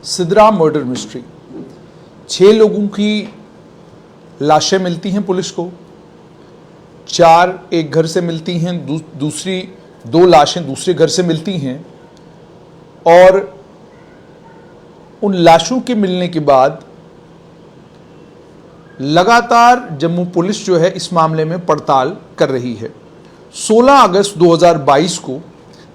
Sidra murder mystery. 6 लोगों की लाशें मिलती हैं पुलिस को, 4 एक घर से मिलती हैं, दूसरी 2 लाशें दूसरे घर से मिलती हैं। और उन लाशों के मिलने के बाद लगातार जम्मू पुलिस जो है इस मामले में पड़ताल कर रही है। 16 अगस्त 2022 को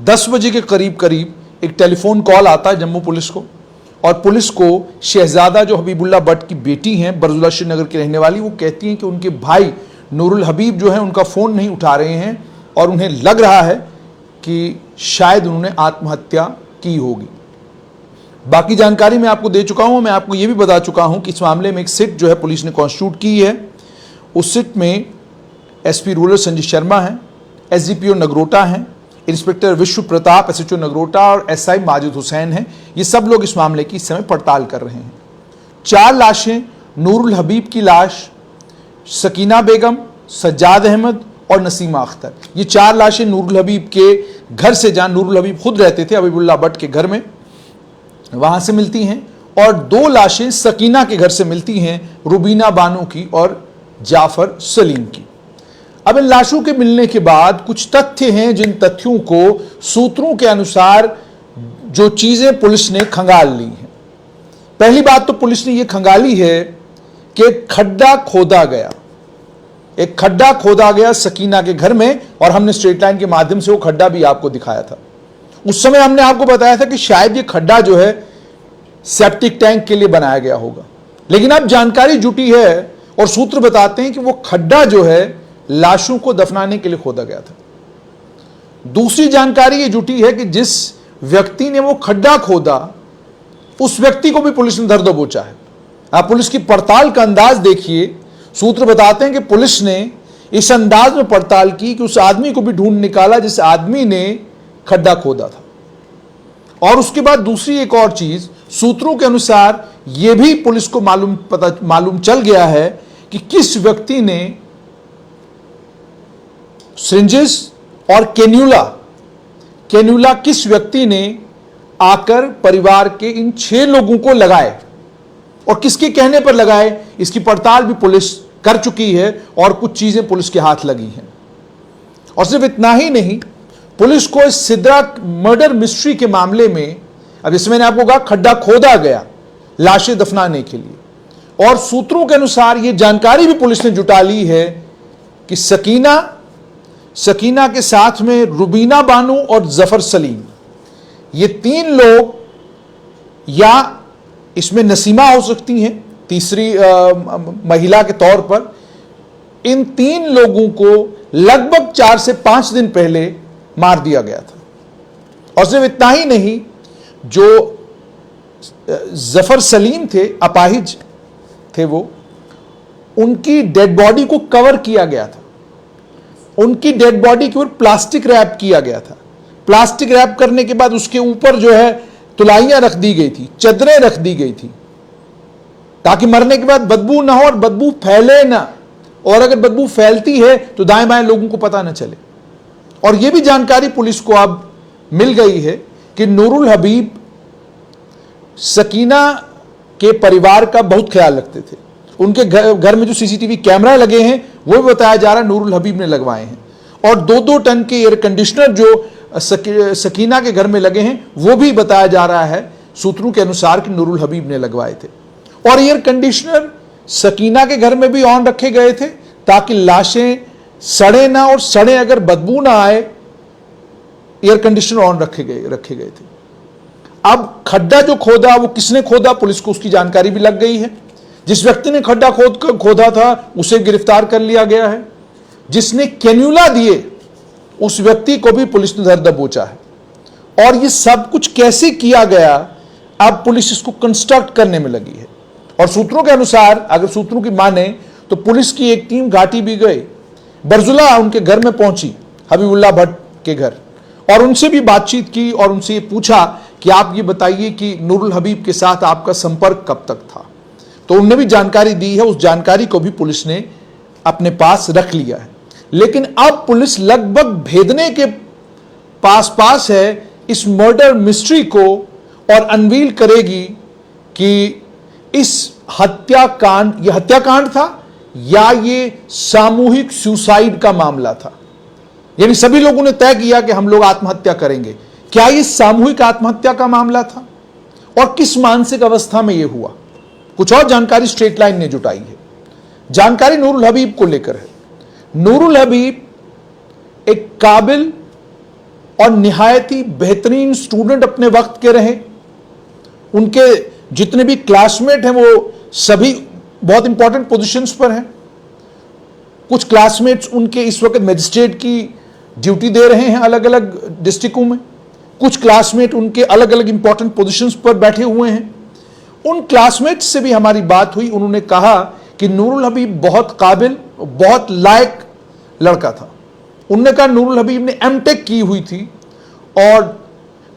10 बजे के करीब एक टेलीफोन कॉल आता है जम्मू पुलिस को, और पुलिस को शहजादा जो हबीबुल्ला भट्ट की बेटी हैं, बरजुला श्रीनगर की रहने वाली, वो कहती हैं कि उनके भाई नूरुल हबीब जो है उनका फ़ोन नहीं उठा रहे हैं और उन्हें लग रहा है कि शायद उन्होंने आत्महत्या की होगी। बाकी जानकारी मैं आपको दे चुका हूं। मैं आपको ये भी बता चुका हूं कि इस मामले में एक सिट जो है पुलिस ने कॉन्स्टिट्यूट की है। उस सिट में एसपी रूरल संजय शर्मा हैं, एसडीपीओ नगरोटा हैं, इंस्पेक्टर विश्व प्रताप एसएचओ नगरोटा और एसआई माजिद हुसैन हैं। ये सब लोग इस मामले की इस समय पड़ताल कर रहे हैं। 4 लाशें, नूरुल हबीब की लाश, सकीना बेगम, सज्जाद अहमद और नसीमा अख्तर, ये 4 लाशें नूरुल हबीब के घर से, जहां नूरुल हबीब खुद रहते थे हबीबुल्ला भट्ट के घर में, वहां से मिलती हैं। और 2 लाशें सकीना के घर से मिलती हैं, रुबीना बानो की और जाफर सलीम की। अब इन लाशों के मिलने के बाद कुछ तथ्य हैं, जिन तथ्यों को सूत्रों के अनुसार जो चीजें पुलिस ने खंगाल ली हैं। पहली बात तो पुलिस ने यह खंगाली है कि एक खड्डा खोदा गया सकीना के घर में, और हमने स्ट्रेट लाइन के माध्यम से वो खड्डा भी आपको दिखाया था। उस समय हमने आपको बताया था कि शायद ये खड्डा जो है सेप्टिक टैंक के लिए बनाया गया होगा, लेकिन अब जानकारी जुटी है और सूत्र बताते हैं कि वो खड्डा जो है लाशों को दफनाने के लिए खोदा गया था। दूसरी जानकारी ये जुटी है कि जिस व्यक्ति ने वो खड्डा खोदा, उस व्यक्ति को भी पुलिस ने धर दबोचा है। आप पुलिस की पड़ताल का अंदाज देखिए। सूत्र बताते हैं कि पुलिस ने इस अंदाज में पड़ताल की कि उस आदमी को भी ढूंढ निकाला जिस आदमी ने खड्डा खोदा था। और उसके बाद दूसरी एक और चीज, सूत्रों के अनुसार यह भी पुलिस को मालूम चल गया है कि किस व्यक्ति ने सिरिंजेस और कैन्यूला किस व्यक्ति ने आकर परिवार के इन 6 लोगों को लगाए और किसके कहने पर लगाए, इसकी पड़ताल भी पुलिस कर चुकी है और कुछ चीजें पुलिस के हाथ लगी हैं। और सिर्फ इतना ही नहीं, पुलिस को इस सिद्रा मर्डर मिस्ट्री के मामले में, अब जैसे मैंने आपको कहा, खड्डा खोदा गया लाशें दफनाने के लिए, और सूत्रों के अनुसार यह जानकारी भी पुलिस ने जुटा ली है कि सकीना के साथ में रुबीना बानो और जफर सलीम, ये 3 लोग, या इसमें नसीमा हो सकती हैं तीसरी महिला के तौर पर, इन 3 लोगों को लगभग 4 से 5 दिन पहले मार दिया गया था। और सिर्फ इतना ही नहीं, जो जफर सलीम थे, अपाहिज थे वो, उनकी डेड बॉडी को कवर किया गया था। उनकी डेड बॉडी के ऊपर प्लास्टिक रैप किया गया था। प्लास्टिक रैप करने के बाद उसके ऊपर जो है तुलाइयां रख दी गई थी, चदरें रख दी गई थी, ताकि मरने के बाद बदबू ना हो और बदबू फैले ना, और अगर बदबू फैलती है तो दाएं बाएं लोगों को पता ना चले। और यह भी जानकारी पुलिस को अब मिल गई है कि नूरुल हबीब सकीना के परिवार का बहुत ख्याल रखते थे। उनके घर में जो सीसीटीवी कैमरा लगे हैं वो भी बताया जा रहा है नूरुल हबीब ने लगवाए हैं, और 2-2 टन के एयर कंडीशनर जो सकीना के घर में लगे हैं वो भी बताया जा रहा है सूत्रों के अनुसार कि नूरुल हबीब ने लगवाए थे। और एयर कंडीशनर सकीना के घर में भी ऑन रखे गए थे ताकि लाशें सड़े ना, और सड़े अगर बदबू ना आए, एयर कंडीशनर ऑन रखे गए थे। अब खड्डा जो खोदा, वो किसने खोदा, पुलिस को उसकी जानकारी भी लग गई है। जिस व्यक्ति ने खड्डा खोदा था उसे गिरफ्तार कर लिया गया है। जिसने कैन्यूला दिए उस व्यक्ति को भी पुलिस ने धर दबोचा है। और ये सब कुछ कैसे किया गया, अब पुलिस इसको कंस्ट्रक्ट करने में लगी है। और सूत्रों के अनुसार, अगर सूत्रों की माने, तो पुलिस की एक टीम घाटी भी गई, बरजुला उनके घर में पहुंची, हबीबुल्ला भट्ट के घर, और उनसे भी बातचीत की और उनसे ये पूछा कि आप ये बताइए कि नूरुल हबीब के साथ आपका संपर्क कब तक था। तो उन्होंने भी जानकारी दी है। उस जानकारी को भी पुलिस ने अपने पास रख लिया है। लेकिन अब पुलिस लगभग भेदने के पास है इस मर्डर मिस्ट्री को, और अनवील करेगी कि इस हत्याकांड, यह हत्याकांड था या ये सामूहिक सुसाइड का मामला था। यानी सभी लोगों ने तय किया कि हम लोग आत्महत्या करेंगे। क्या ये सामूहिक आत्महत्या का मामला था और किस मानसिक अवस्था में यह हुआ? कुछ और जानकारी स्ट्रेट लाइन ने जुटाई है। जानकारी नूरुल हबीब को लेकर है। नूरुल हबीब एक काबिल और निहायत ही बेहतरीन स्टूडेंट अपने वक्त के रहे। उनके जितने भी क्लासमेट हैं वो सभी बहुत इंपॉर्टेंट पोजीशंस पर हैं। कुछ क्लासमेट्स उनके इस वक्त मजिस्ट्रेट की ड्यूटी दे रहे हैं अलग अलग डिस्ट्रिक्टों में। कुछ क्लासमेट उनके अलग अलग इंपॉर्टेंट पोजीशंस पर बैठे हुए हैं। उन क्लासमेट्स से भी हमारी बात हुई। उन्होंने कहा कि नूरुल हबीब बहुत काबिल, बहुत लायक लड़का था। उन्होंने कहा नूरुल हबीब ने एमटेक की हुई थी और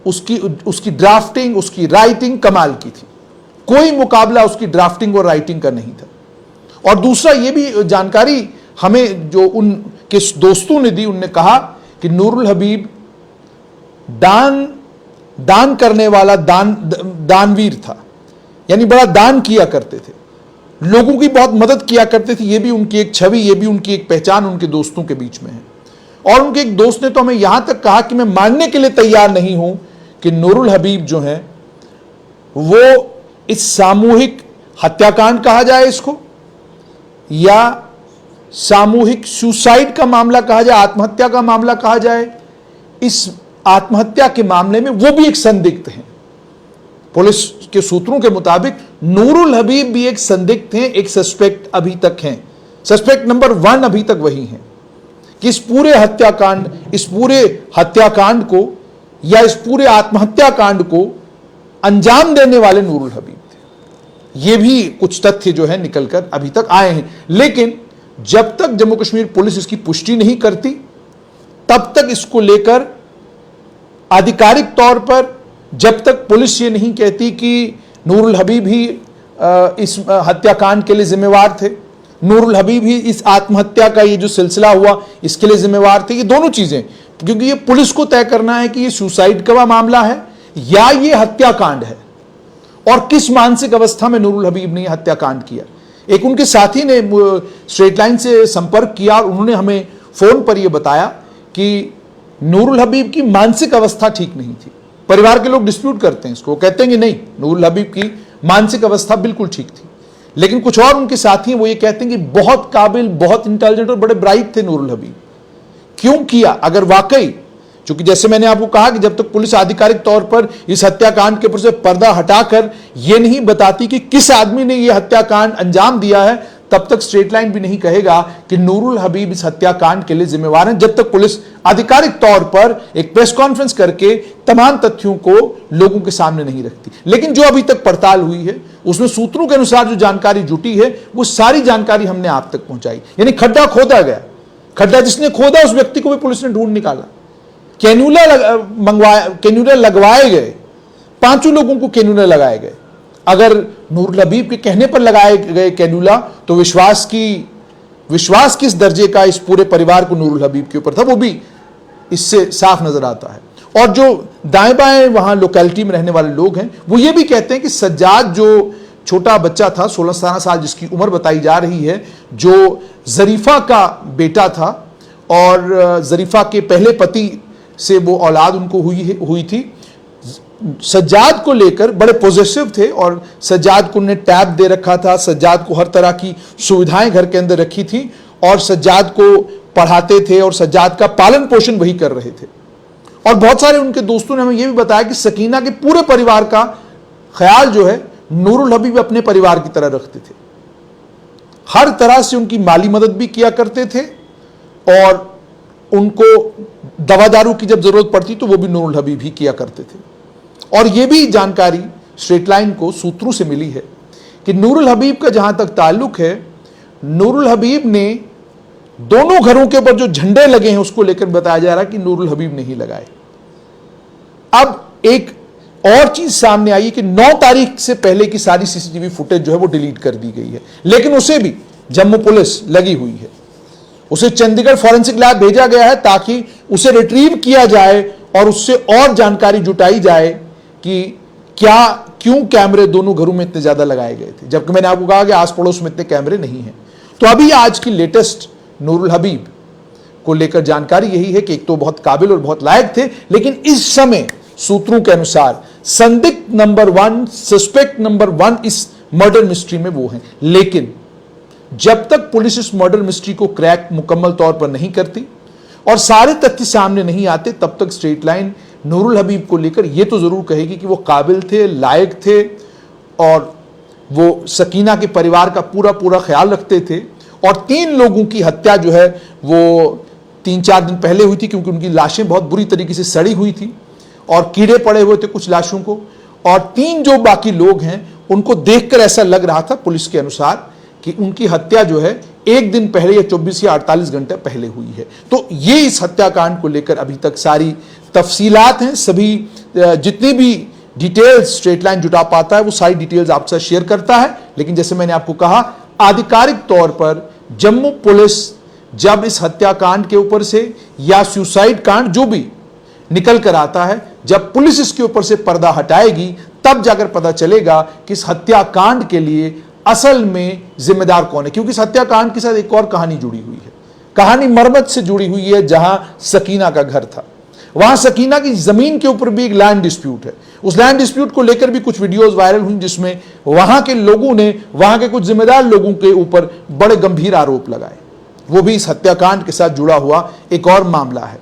उसकी ड्राफ्टिंग, उसकी राइटिंग कमाल की थी। कोई मुकाबला उसकी ड्राफ्टिंग और राइटिंग का नहीं था। और दूसरा ये भी जानकारी हमें जो उनके दोस्तों ने दी, उनने कहा कि नूरुल हबीब दान करने वाला दानवीर था। यानी बड़ा दान किया करते थे, लोगों की बहुत मदद किया करते थे। ये भी उनकी एक छवि, ये भी उनकी एक पहचान उनके दोस्तों के बीच में है। और उनके एक दोस्त ने तो हमें यहां तक कहा कि मैं मानने के लिए तैयार नहीं हूं कि नूरुल हबीब जो है वो इस सामूहिक हत्याकांड कहा जाए इसको, या सामूहिक सुसाइड का मामला कहा जाए, आत्महत्या का मामला कहा जाए। इस आत्महत्या के मामले में वो भी एक संदिग्ध हैं। पुलिस के सूत्रों के मुताबिक नूरुल हबीब भी एक संदिग्ध हैं, एक सस्पेक्ट अभी तक हैं। सस्पेक्ट नंबर 1 अभी तक वही हैं कि इस पूरे हत्याकांड को या इस पूरे आत्महत्या कांड को अंजाम देने वाले नूरुल हबीब थे। ये भी कुछ तथ्य जो है निकलकर अभी तक आए हैं। लेकिन जब तक जम्मू कश्मीर पुलिस इसकी पुष्टि नहीं करती, तब तक इसको लेकर आधिकारिक तौर पर, जब तक पुलिस ये नहीं कहती कि नूरुल हबीब ही इस हत्याकांड के लिए जिम्मेवार थे, नूरुल हबीब ही इस आत्महत्या का ये जो सिलसिला हुआ इसके लिए जिम्मेवार थे, ये दोनों चीजें, क्योंकि ये पुलिस को तय करना है कि ये सुसाइड का मामला है या ये हत्याकांड है और किस मानसिक अवस्था में नूरुल हबीब ने हत्याकांड किया। एक उनके साथी ने स्ट्रेट लाइन से संपर्क किया और उन्होंने हमें फोन पर यह बताया कि नूरुल हबीब की मानसिक अवस्था ठीक नहीं थी। परिवार के लोग डिस्प्यूट करते हैं इसको, कहते हैं कि नहीं, नूरुल हबीब की मानसिक अवस्था बिल्कुल ठीक थी। लेकिन कुछ और उनके साथी हैं वो ये कहते हैं कि बहुत काबिल, बहुत इंटेलिजेंट और बड़े ब्राइट थे नूरुल हबीब। क्यों किया? अगर वाकई, क्योंकि जैसे मैंने आपको कहा कि जब तक पुलिस आधिकारिक तौर पर इस हत्याकांड के ऊपर से पर्दा हटाकर यह नहीं बताती कि किस आदमी ने यह हत्याकांड अंजाम दिया है, तब तक स्ट्रेट लाइन भी नहीं कहेगा कि नूरुल हबीब इस हत्याकांड के लिए जिम्मेवार हैं, जब तक पुलिस आधिकारिक तौर पर एक प्रेस कॉन्फ्रेंस करके तमाम तथ्यों को लोगों के सामने नहीं रखती। लेकिन जो अभी तक पड़ताल हुई है उसमें सूत्रों के अनुसार जो जानकारी जुटी है वो सारी जानकारी हमने आप तक पहुंचाई। यानी खड्डा खोदा गया, खड्डा जिसने खोदा उस व्यक्ति को भी पुलिस ने ढूंढ निकाला। कैन्यूला लगवाए गए, 5 लोगों को कैन्यूला लगाए गए। अगर नूरुल हबीब के कहने पर लगाए गए कैन्यूला, तो विश्वास किस दर्जे का इस पूरे परिवार को नूरुल हबीब के ऊपर था वो भी इससे साफ नजर आता है। और जो दाएं बाएं वहां लोकेलिटी में रहने वाले लोग हैं वो ये भी कहते हैं कि सज्जाद जो छोटा बच्चा था 16-17 साल जिसकी उम्र बताई जा रही है, जो जरीफा का बेटा था और जरीफा के पहले पति से वो औलाद उनको हुई थी, सज्जाद को लेकर बड़े पॉजिटिव थे और सज्जाद को उन्हें टैब दे रखा था, सज्जाद को हर तरह की सुविधाएं घर के अंदर रखी थी और सज्जाद को पढ़ाते थे और सज्जाद का पालन पोषण वही कर रहे थे। और बहुत सारे उनके दोस्तों ने हमें यह भी बताया कि सकीना के पूरे परिवार का ख्याल जो है नूरुल हबीब अपने परिवार की तरह रखते थे। हर तरह से उनकी माली मदद भी किया करते थे और उनको दवा दारू की जब जरूरत पड़ती तो वो भी नूरुल हबीब ही किया करते थे। और यह भी जानकारी स्ट्रेट लाइन को सूत्रों से मिली है कि नूरुल हबीब का जहां तक ताल्लुक है, नूरुल हबीब ने दोनों घरों के ऊपर जो झंडे लगे हैं उसको लेकर बताया जा रहा है कि नूरुल हबीब नहीं लगाए। अब एक और चीज सामने आई है कि 9 तारीख से पहले की सारी सीसीटीवी फुटेज जो है वो डिलीट कर दी गई है, लेकिन उसे भी जम्मू पुलिस लगी हुई है। उसे चंडीगढ़ फॉरेंसिक लैब भेजा गया है ताकि उसे रिट्रीव किया जाए और उससे और जानकारी जुटाई जाए कि क्या क्यों कैमरे दोनों घरों में इतने ज्यादा लगाए गए थे, जबकि मैंने आपको कहा कि आस पड़ोस में इतने कैमरे नहीं हैं। तो अभी आज की लेटेस्ट नूरुल हबीब को लेकर जानकारी यही है कि एक तो बहुत काबिल और बहुत लायक थे, लेकिन इस समय सूत्रों के अनुसार संदिग्ध नंबर 1, सस्पेक्ट नंबर 1 इस मर्डर मिस्ट्री में वो हैं। लेकिन जब तक पुलिस इस मर्डर मिस्ट्री को क्रैक मुकम्मल तौर पर नहीं करती और सारे तथ्य सामने नहीं आते, तब तक स्ट्रेट लाइन नूरुल हबीब को लेकर यह तो जरूर कहेगी कि वो काबिल थे, लायक थे और वो सकीना के परिवार का पूरा पूरा ख्याल रखते थे। और 3 लोगों की हत्या जो है वो 3-4 दिन पहले हुई थी, क्योंकि उनकी लाशें बहुत बुरी तरीके से सड़ी हुई थी और कीड़े पड़े हुए थे कुछ लाशों को। और 3 जो बाकी लोग हैं उनको देखकर ऐसा लग रहा था पुलिस के अनुसार कि उनकी हत्या जो है 1 दिन पहले या 24 या 48 घंटे पहले हुई है। तो ये इस हत्याकांड को लेकर अभी तक सारी तफसीलात हैं, सभी जितनी भी डिटेल्स स्ट्रेट लाइन जुटा पाता है वो सारी डिटेल्स आपसे शेयर करता है। लेकिन जैसे मैंने आपको कहा, आधिकारिक तौर पर जम्मू पुलिस जब इस हत्याकांड के ऊपर से या सुसाइड कांड जो भी निकल कर आता है, जब पुलिस इसके ऊपर से पर्दा हटाएगी तब जाकर पता चलेगा कि इस हत्याकांड के लिए असल में जिम्मेदार कौन है। क्योंकि इस हत्याकांड के साथ एक और कहानी जुड़ी हुई है, कहानी मरमत से जुड़ी हुई है। जहां सकीना का घर था वहां सकीना की जमीन के ऊपर भी एक लैंड डिस्प्यूट है। उस लैंड डिस्प्यूट को लेकर भी कुछ वीडियोस वायरल हुई, जिसमें वहां के लोगों ने वहां के कुछ जिम्मेदार लोगों के ऊपर बड़े गंभीर आरोप लगाए। वो भी इस हत्याकांड के साथ जुड़ा हुआ एक और मामला है।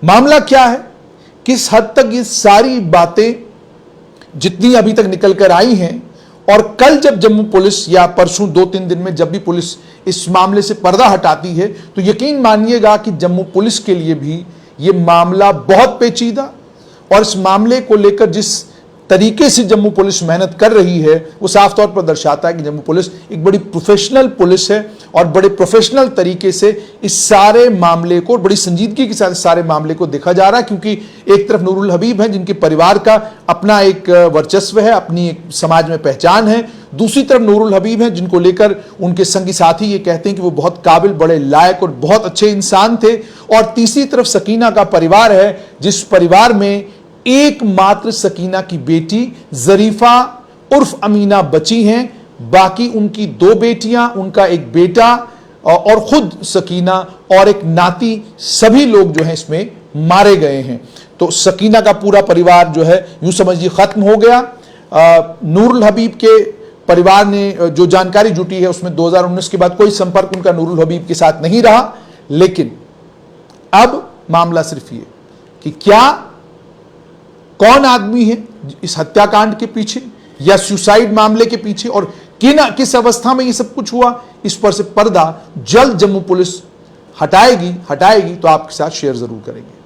मामला क्या है, किस हद तक ये सारी बातें जितनी अभी तक निकल कर आई हैं, और कल जब जम्मू पुलिस या परसों 2-3 दिन में जब भी पुलिस इस मामले से पर्दा हटाती है, तो यकीन मानिएगा कि जम्मू पुलिस के लिए भी ये मामला बहुत पेचीदा, और इस मामले को लेकर जिस तरीके से जम्मू पुलिस मेहनत कर रही है वो साफ तौर पर दर्शाता है कि जम्मू पुलिस एक बड़ी प्रोफेशनल पुलिस है और बड़े प्रोफेशनल तरीके से इस सारे मामले को, बड़ी संजीदगी के साथ इस सारे मामले को देखा जा रहा है। क्योंकि एक तरफ नूरुल हबीब है जिनके परिवार का अपना एक वर्चस्व है, अपनी एक समाज में पहचान है, दूसरी तरफ नूरुल हबीब है जिनको लेकर उनके संगी साथी ये कहते हैं कि वो बहुत काबिल, बड़े लायक और बहुत अच्छे इंसान थे, और तीसरी तरफ सकीना का परिवार है जिस परिवार में एकमात्र सकीना की बेटी जरीफा उर्फ अमीना बची हैं, बाकी उनकी 2 बेटियां, उनका एक बेटा और खुद सकीना और एक नाती, सभी लोग जो हैं इसमें मारे गए हैं। तो सकीना का पूरा परिवार जो है यूं समझिए खत्म हो गया। नूरुल हबीब के परिवार ने जो जानकारी जुटी है उसमें 2019 के बाद कोई संपर्क उनका नूरुल हबीब के साथ नहीं रहा। लेकिन अब मामला सिर्फ ये कि क्या कौन आदमी है इस हत्याकांड के पीछे या सुसाइड मामले के पीछे, और किस अवस्था में ये सब कुछ हुआ, इस पर से पर्दा जल्द जम्मू पुलिस हटाएगी तो आपके साथ शेयर जरूर करेंगे।